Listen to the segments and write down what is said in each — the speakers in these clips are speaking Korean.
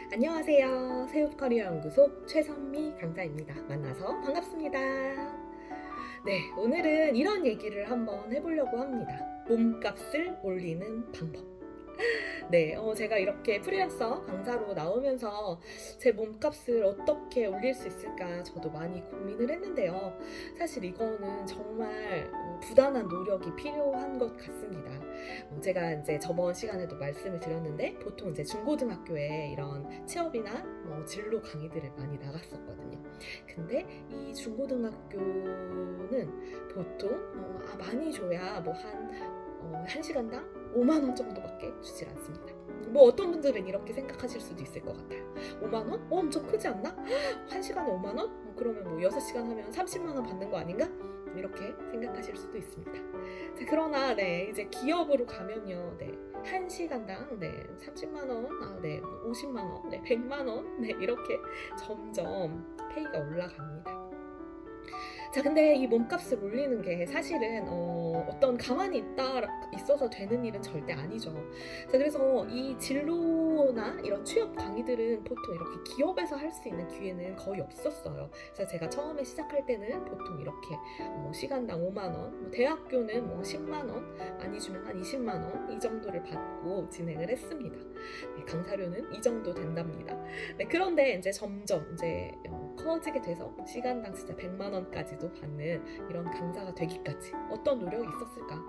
안녕하세요. 새우커리어 연구소 최선미 강사입니다. 만나서 반갑습니다. 네, 오늘은 이런 얘기를 한번 해보려고 합니다. 몸값을 올리는 방법. 네, 제가 이렇게 프리랜서 강사로 나오면서 제 몸값을 어떻게 올릴 수 있을까 저도 많이 고민을 했는데요. 사실 이거는 정말 부단한 노력이 필요한 것 같습니다. 제가 이제 저번 시간에도 말씀을 드렸는데 보통 이제 중고등학교에 이런 취업이나 진로 강의들을 많이 나갔었거든요. 근데 이 중고등학교는 보통 많이 줘야 한 시간당 5만 원 정도밖에 주질 않습니다. 뭐 어떤 분들은 이렇게 생각하실 수도 있을 것 같아요. 5만 원? 엄청 크지 않나? 한 시간에 5만 원? 그러면 뭐 6시간 하면 30만 원 받는 거 아닌가? 이렇게 생각하실 수도 있습니다. 자, 그러나 이제 기업으로 가면요. 한 시간당 30만 원, 50만 원, 100만 원, 이렇게 점점 페이가 올라갑니다. 자, 근데 이 몸값을 올리는 게 사실은 어떤 가만히 있어서 되는 일은 절대 아니죠. 자, 그래서 이 진로나 이런 취업 강의들은 보통 이렇게 기업에서 할 수 있는 기회는 거의 없었어요. 그래서 제가 처음에 시작할 때는 보통 이렇게 시간당 5만 원, 대학교는 10만 원, 많이 주면 한 20만 원 이 정도를 받고 진행을 했습니다. 네, 강사료는 이 정도 된답니다. 네, 그런데 이제 점점 커지게 돼서 시간당 진짜 100만 원까지도 받는 이런 강사가 되기까지 어떤 노력이 있었을까?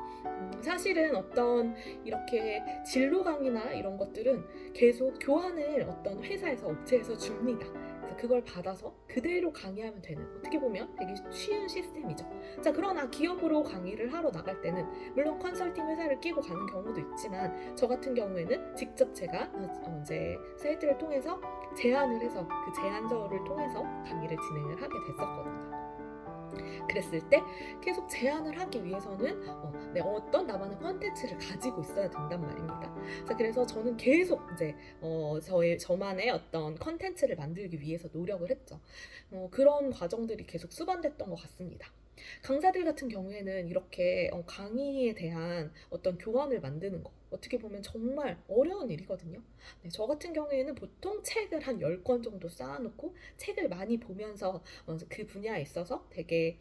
사실은 어떤 이렇게 진로 강의나 이런 것들은 계속 교환을 어떤 회사에서 업체에서 줍니다. 그래서 그걸 받아서 그대로 강의하면 되는, 어떻게 보면 되게 쉬운 시스템이죠. 자, 그러나 기업으로 강의를 하러 나갈 때는 물론 컨설팅 회사를 끼고 가는 경우도 있지만 저 같은 경우에는 직접 제가 이제 사이트를 통해서 제안을 해서 그 제안서를 통해서 강의를 진행을 하게 됐었거든요. 그랬을 때 계속 제안을 하기 위해서는 어떤 나만의 컨텐츠를 가지고 있어야 된단 말입니다. 자, 그래서 저는 계속 이제 저만의 어떤 컨텐츠를 만들기 위해서 노력을 했죠. 그런 과정들이 계속 수반됐던 것 같습니다. 강사들 같은 경우에는 이렇게 강의에 대한 어떤 교환을 만드는 거 어떻게 보면 정말 어려운 일이거든요. 네, 저 같은 경우에는 보통 책을 한 10권 정도 쌓아놓고 책을 많이 보면서 그 분야에 있어서 되게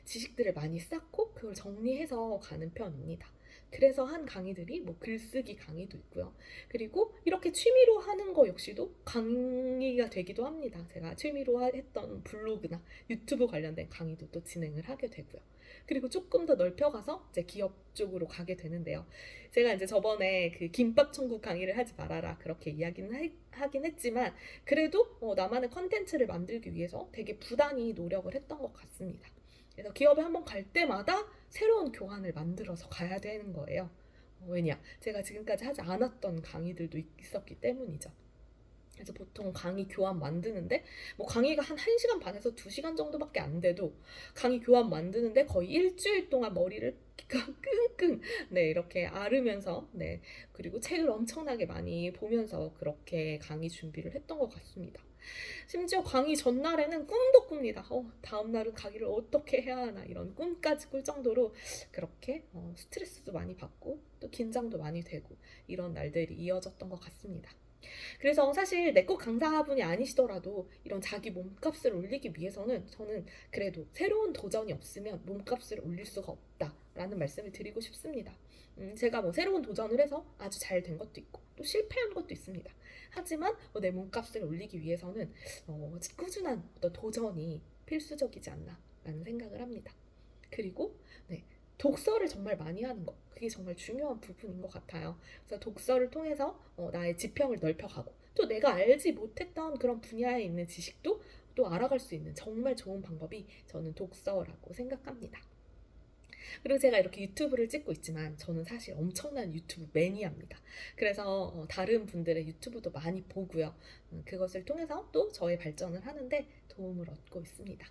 지식들을 많이 쌓고 그걸 정리해서 가는 편입니다. 그래서 한 강의들이 뭐 글쓰기 강의도 있고요. 그리고 이렇게 취미로 하는 거 역시도 강의가 되기도 합니다. 제가 취미로 했던 블로그나 유튜브 관련된 강의도 또 진행을 하게 되고요. 그리고 조금 더 넓혀가서 이제 기업 쪽으로 가게 되는데요. 제가 이제 저번에 그 김밥 천국 강의를 하지 말아라 그렇게 이야기는 하긴 했지만 그래도 나만의 컨텐츠를 만들기 위해서 되게 부단히 노력을 했던 것 같습니다. 그래서 기업에 한번 갈 때마다 새로운 교환을 만들어서 가야 되는 거예요. 왜냐? 제가 지금까지 하지 않았던 강의들도 있었기 때문이죠. 그래서 보통 강의 교환 만드는데 뭐 강의가 한 1시간 반에서 2시간 정도밖에 안 돼도 강의 교환 만드는데 거의 일주일 동안 머리를 끙끙 이렇게 앓으면서 그리고 책을 엄청나게 많이 보면서 그렇게 강의 준비를 했던 것 같습니다. 심지어 강의 전날에는 꿈도 꿉니다. 다음날은 강의를 어떻게 해야 하나 이런 꿈까지 꿀 정도로 그렇게 스트레스도 많이 받고 또 긴장도 많이 되고 이런 날들이 이어졌던 것 같습니다. 그래서 사실 내과 강사분이 아니시더라도 이런 자기 몸값을 올리기 위해서는 저는 그래도 새로운 도전이 없으면 몸값을 올릴 수가 없다라는 말씀을 드리고 싶습니다. 제가 뭐 새로운 도전을 해서 아주 잘 된 것도 있고 또 실패한 것도 있습니다. 하지만 내 몸값을 올리기 위해서는 꾸준한 어떤 도전이 필수적이지 않나라는 생각을 합니다. 그리고 독서를 정말 많이 하는 것, 그게 정말 중요한 부분인 것 같아요. 그래서 독서를 통해서 나의 지평을 넓혀가고 또 내가 알지 못했던 그런 분야에 있는 지식도 또 알아갈 수 있는 정말 좋은 방법이 저는 독서라고 생각합니다. 그리고 제가 이렇게 유튜브를 찍고 있지만 저는 사실 엄청난 유튜브 매니아입니다. 그래서 다른 분들의 유튜브도 많이 보고요. 그것을 통해서 또 저의 발전을 하는데 도움을 얻고 있습니다.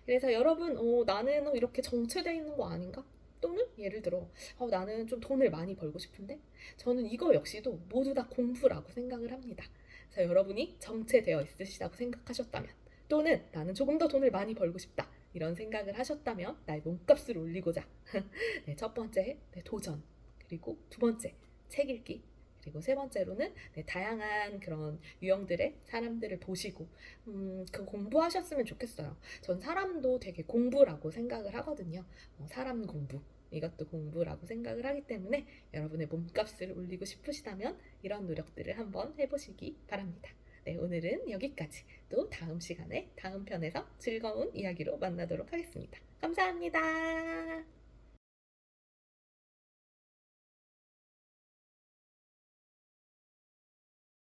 그래서 여러분 나는 이렇게 정체되어 있는 거 아닌가? 또는 예를 들어 나는 좀 돈을 많이 벌고 싶은데 저는 이거 역시도 모두 다 공부라고 생각을 합니다. 그래서 여러분이 정체되어 있으시다고 생각하셨다면 또는 나는 조금 더 돈을 많이 벌고 싶다 이런 생각을 하셨다면 나의 몸값을 올리고자 첫 번째 도전, 그리고 두 번째 책 읽기, 그리고 세 번째로는 다양한 그런 유형들의 사람들을 보시고 그 공부하셨으면 좋겠어요. 전 사람도 되게 공부라고 생각을 하거든요. 사람 공부. 이것도 공부라고 생각을 하기 때문에 여러분의 몸값을 올리고 싶으시다면 이런 노력들을 한번 해보시기 바랍니다. 네, 오늘은 여기까지. 또 다음 시간에 다음 편에서 즐거운 이야기로 만나도록 하겠습니다. 감사합니다.